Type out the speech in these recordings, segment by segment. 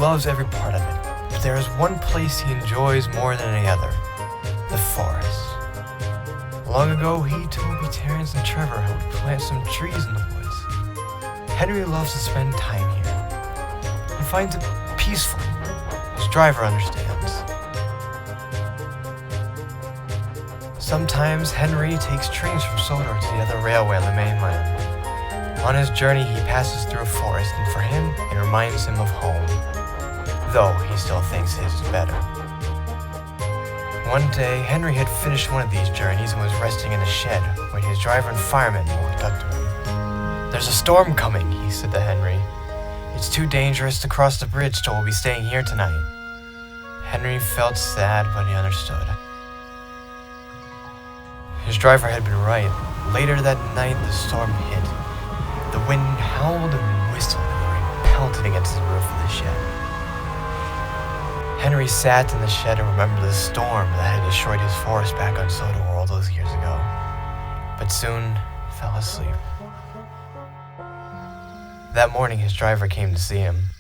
loves every part of it, but there is one place he enjoys more than any other: the forest. Long ago, he told me Terrence and Trevor how to plant some trees in the woods. Henry loves to spend time here. He finds it peaceful. His driver understands. Sometimes Henry takes trains from Sodor to the other railway on the mainland. On his journey, he passes through a forest, and for him, it reminds him of home, though he still thinks his is better. One day, Henry had finished one of these journeys and was resting in a shed when his driver and fireman walked up to him. "There's a storm coming," he said to Henry. "It's too dangerous to cross the bridge, so we'll be staying here tonight." Henry felt sad, but he understood. His driver had been right. Later that night, the storm hit. The wind howled and whistled, and the rain pelted against the roof of the shed. Henry sat in the shed and remembered the storm that had destroyed his forest back on Sodor all those years ago, but soon fell asleep. That morning, his driver came to see him.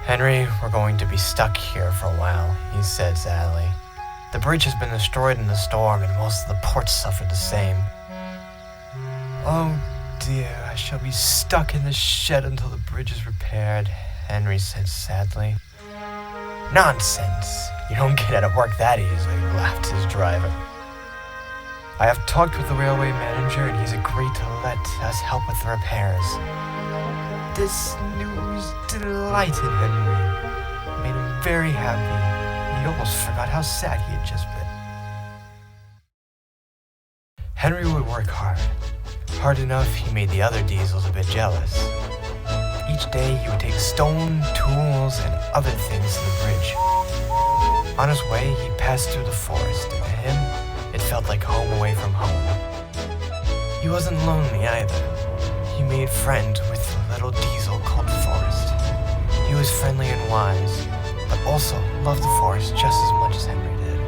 "Henry, we're going to be stuck here for a while," he said sadly. "The bridge has been destroyed in the storm, and most of the ports suffered the same." "Oh dear, I shall be stuck in the shed until the bridge is repaired," Henry said sadly. "Nonsense! You don't get out of work that easily," laughed his driver. "I have talked with the railway manager, and he's agreed to let us help with the repairs." This news delighted Henry. It made him very happy. He almost forgot how sad he had just been. Henry would work hard. Hard enough, he made the other diesels a bit jealous. Each day, he would take stone, tools, and other things to the bridge. On his way, he passed through the forest, and to him, it felt like home away from home. He wasn't lonely either. He made friends with a little diesel called Forrest. He was friendly and wise, but also loved the forest just as much as Henry did.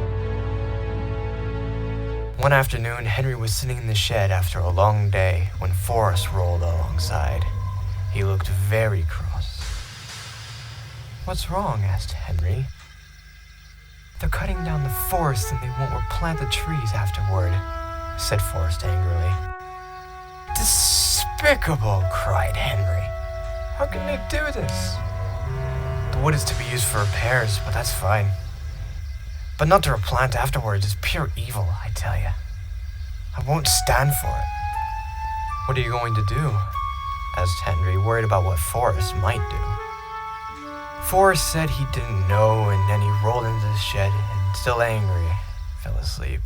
One afternoon, Henry was sitting in the shed after a long day when Forrest rolled alongside. He looked very cross. "What's wrong?" asked Henry. "They're cutting down the forest and they won't replant the trees afterward," said Forrest angrily. "Despicable!" cried Henry. "How can they do this? The wood is to be used for repairs, but that's fine. But not to replant afterwards is pure evil, I tell you. I won't stand for it." "What are you going to do?" asked Henry, worried about what Forrest might do. Forrest said he didn't know, and then he rolled into the shed and, still angry, fell asleep.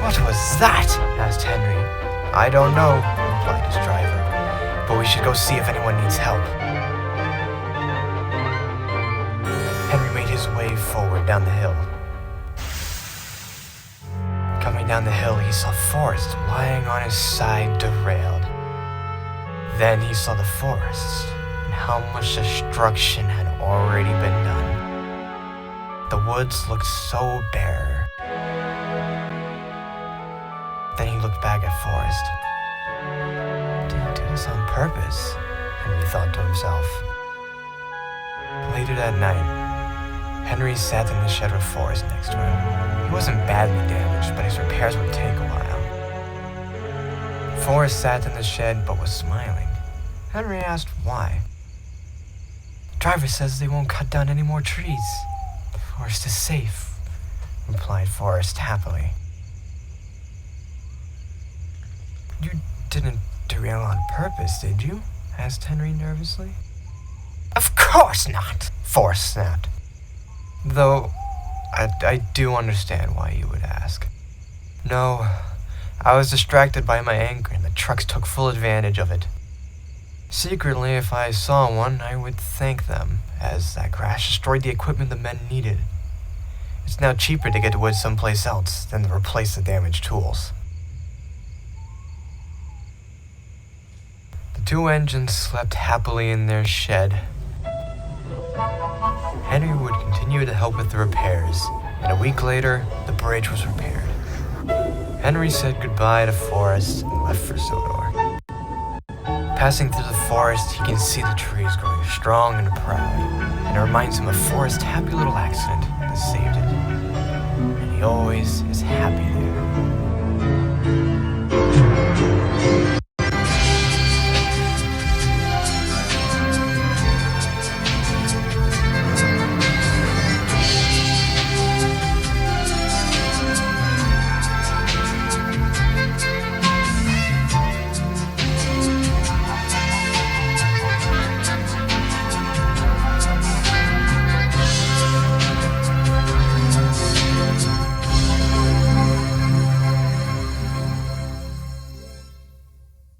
"What was that?" asked Henry. "I don't know," replied his driver, "but we should go see if anyone needs help." Henry made his way forward down the hill. Coming down the hill, he saw Forrest lying on his side, derailed. Then he saw the forest and how much destruction had already been done. The woods looked so bare. Then he looked back at Forrest. "Did he do this on purpose?" Henry thought to himself. Later that night, Henry sat in the shed with Forrest next to him. He wasn't badly damaged, but his repairs would take a while. Forrest sat in the shed but was smiling. Henry asked why. "The driver says they won't cut down any more trees. The forest is safe," replied Forrest happily. "You didn't derail on purpose, did you?" asked Henry nervously. "Of course not," Forrest snapped. "Though I do understand why you would ask. No, I was distracted by my anger and the trucks took full advantage of it. Secretly, if I saw one, I would thank them, as that crash destroyed the equipment the men needed. It's now cheaper to get wood someplace else than to replace the damaged tools." The two engines slept happily in their shed. Henry would continue to help with the repairs, and a week later, the bridge was repaired. Henry said goodbye to Forrest and left for Sodor. Passing through the forest, he can see the trees growing strong and proud, and it reminds him of Forrest's happy little accident that saved it. And he always is happy